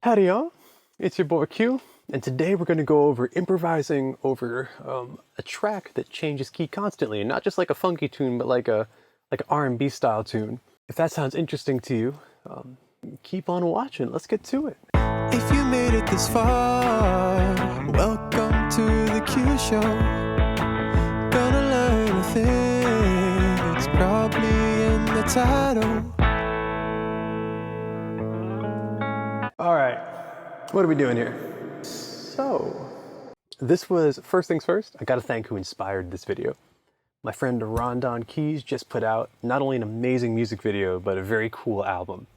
Howdy y'all, it's your boy Q, and today we're going to go over improvising over a track that changes key constantly, and not just like a funky tune, but like an R&B style tune. If that sounds interesting to you, keep on watching. Let's get to it. If you made it this far, welcome to the Q Show. Gonna learn a thing, it's probably in the title. Alright, what are we doing here? So, this was, first things first, I gotta thank who inspired this video. My friend Rondon Keyz just put out not only an amazing music video, but a very cool album.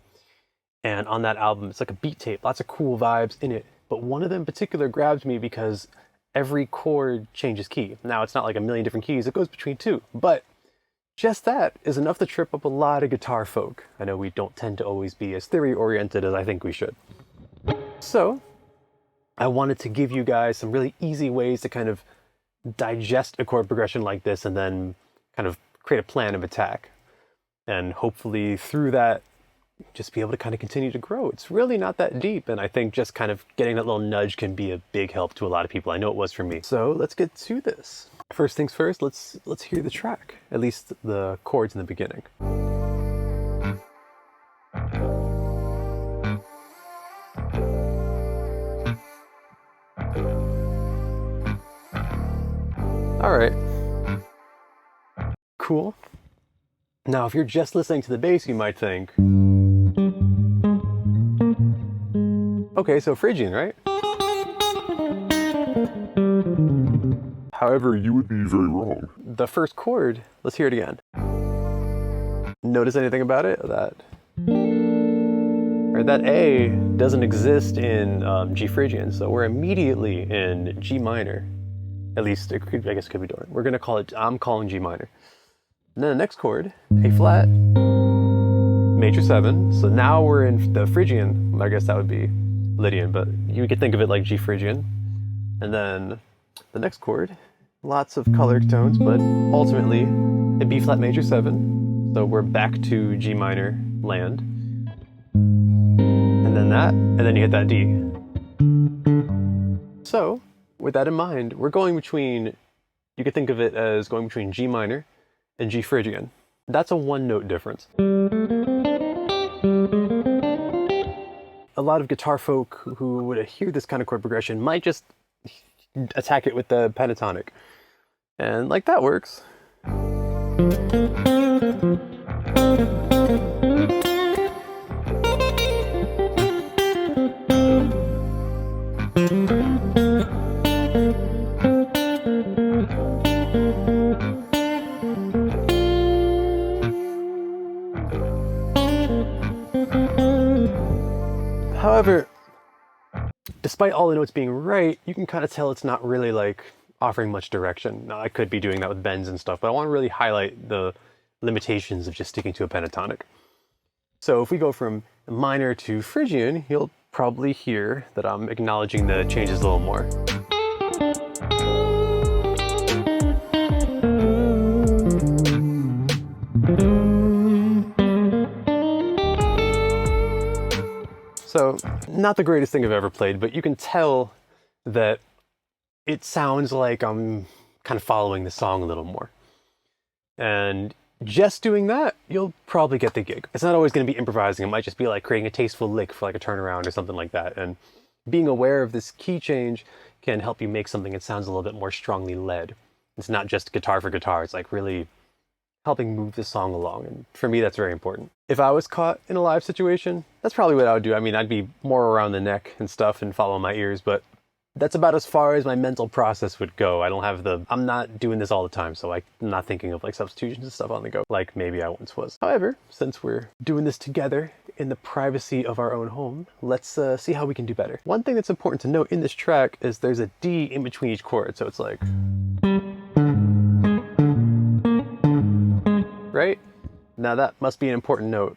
And on that album, it's like a beat tape, lots of cool vibes in it. But one of them in particular grabs me because every chord changes key. Now, it's not like a million different keys, it goes between two. But just that is enough to trip up a lot of guitar folk. I know we don't tend to always be as theory-oriented as I think we should. So, I wanted to give you guys some really easy ways to kind of digest a chord progression like this and then kind of create a plan of attack. And hopefully through that, just be able to kind of continue to grow. It's really not that deep, and I think just kind of getting that little nudge can be a big help to a lot of people. I know it was for me. So let's get to this. First things first, let's hear the track, at least the chords in the beginning. All right, cool. Now, if you're just listening to the bass, you might think, okay, so Phrygian, right? However, you would be very wrong. The first chord, let's hear it again. Notice anything about it? That A doesn't exist in G Phrygian, so we're immediately in G minor. At least, I guess it could be different. We're gonna call it, I'm calling G minor. And then the next chord, A flat, major 7. So now we're in the Phrygian. I guess that would be Lydian, but you could think of it like G Phrygian. And then the next chord, lots of colored tones, but ultimately a B flat major 7. So we're back to G minor land. And then that, and then you hit that D. So, with that in mind, we're going between, you could think of it as going between G minor and G Phrygian. That's a one-note difference. A lot of guitar folk who would hear this kind of chord progression might just attack it with the pentatonic. And like that works. However, despite all the notes being right, you can kind of tell it's not really like offering much direction. Now, I could be doing that with bends and stuff, but I want to really highlight the limitations of just sticking to a pentatonic. So if we go from minor to Phrygian, you'll probably hear that I'm acknowledging the changes a little more. So, not the greatest thing I've ever played, but you can tell that it sounds like I'm kind of following the song a little more. And just doing that, you'll probably get the gig. It's not always going to be improvising. It might just be like creating a tasteful lick for like a turnaround or something like that. And being aware of this key change can help you make something that sounds a little bit more strongly led. It's not just guitar for guitar. It's like really helping move the song along. And for me, that's very important. If I was caught in a live situation, that's probably what I would do. I mean, I'd be more around the neck and stuff and follow my ears, but that's about as far as my mental process would go. I'm not doing this all the time, so I'm not thinking of like substitutions and stuff on the go, like maybe I once was. However, since we're doing this together in the privacy of our own home, let's see how we can do better. One thing that's important to note in this track is there's a D in between each chord, so it's like, right? Now that must be an important note.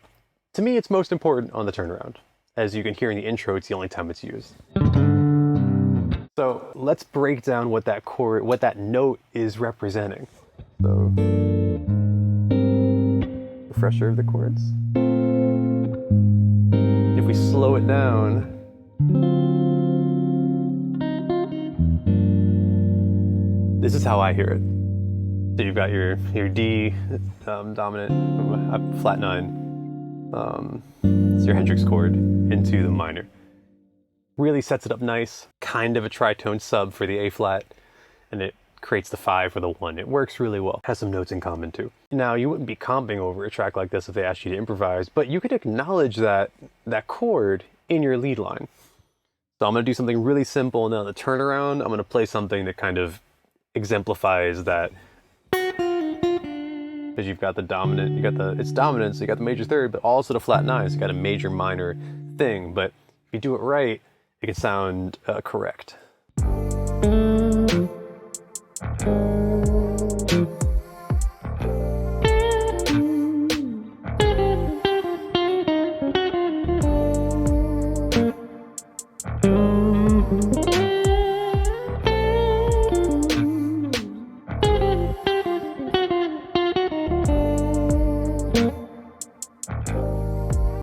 To me, it's most important on the turnaround. As you can hear in the intro, it's the only time it's used. So let's break down what that chord, what that note is representing. So, refresher of the chords. If we slow it down, This is how I hear it. So you've got your D dominant, flat 9, it's your Hendrix chord into the minor. Really sets it up nice, kind of a tritone sub for the A flat, and it creates the 5 or the 1. It works really well. Has some notes in common too. Now, you wouldn't be comping over a track like this if they asked you to improvise, but you could acknowledge that chord in your lead line. So I'm gonna do something really simple, and then on the turnaround, I'm gonna play something that kind of exemplifies that. Because you've got the dominant, it's dominant, so you got the major third, but also the flat 9, so you got a major minor thing. But if you do it right, it can sound correct.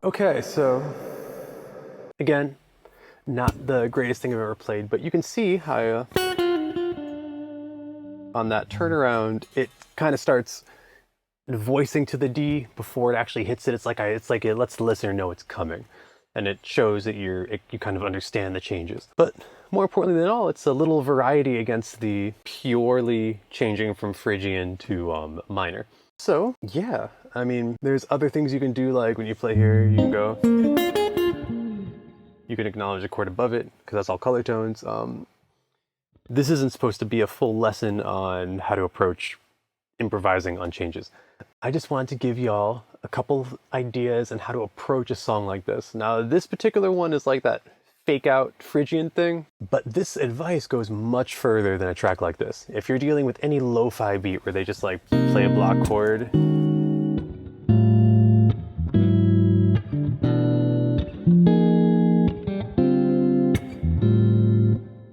Okay, so again, not the greatest thing I've ever played, but you can see how on that turnaround, it kind of starts voicing to the D before it actually hits it. It's like it lets the listener know it's coming, and it shows that you kind of understand the changes. But more importantly than all, it's a little variety against the purely changing from Phrygian to minor. So yeah, I mean, there's other things you can do, like when you play here, you can go, you can acknowledge a chord above it, because that's all color tones. This isn't supposed to be a full lesson on how to approach improvising on changes. I just wanted to give y'all a couple ideas on how to approach a song like this. Now, this particular one is like that fake out Phrygian thing, but this advice goes much further than a track like this. If you're dealing with any lo-fi beat where they just like play a block chord,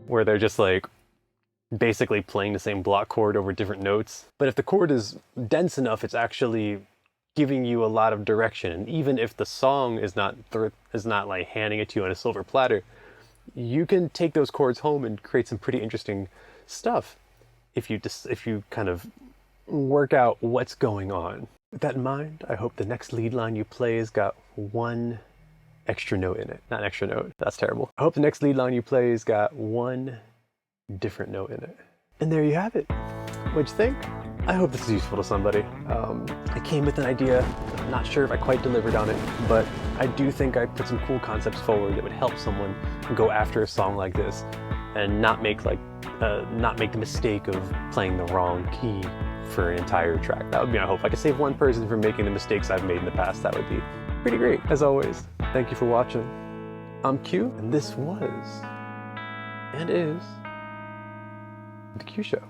where they're just like basically playing the same block chord over different notes. But if the chord is dense enough, it's actually giving you a lot of direction. And even if the song is not like handing it to you on a silver platter, you can take those chords home and create some pretty interesting stuff if you kind of work out what's going on. With that in mind, I hope the next lead line you play has got one extra note in it. Not an extra note, that's terrible. I hope the next lead line you play has got one different note in it. And there you have it. What'd you think? I hope this is useful to somebody. I came with an idea, I'm not sure if I quite delivered on it, but I do think I put some cool concepts forward that would help someone go after a song like this and not make the mistake of playing the wrong key for an entire track. That would be my hope. If I could save one person from making the mistakes I've made in the past, that would be pretty great. As always, thank you for watching. I'm Q, and this was, and is, The Q Show.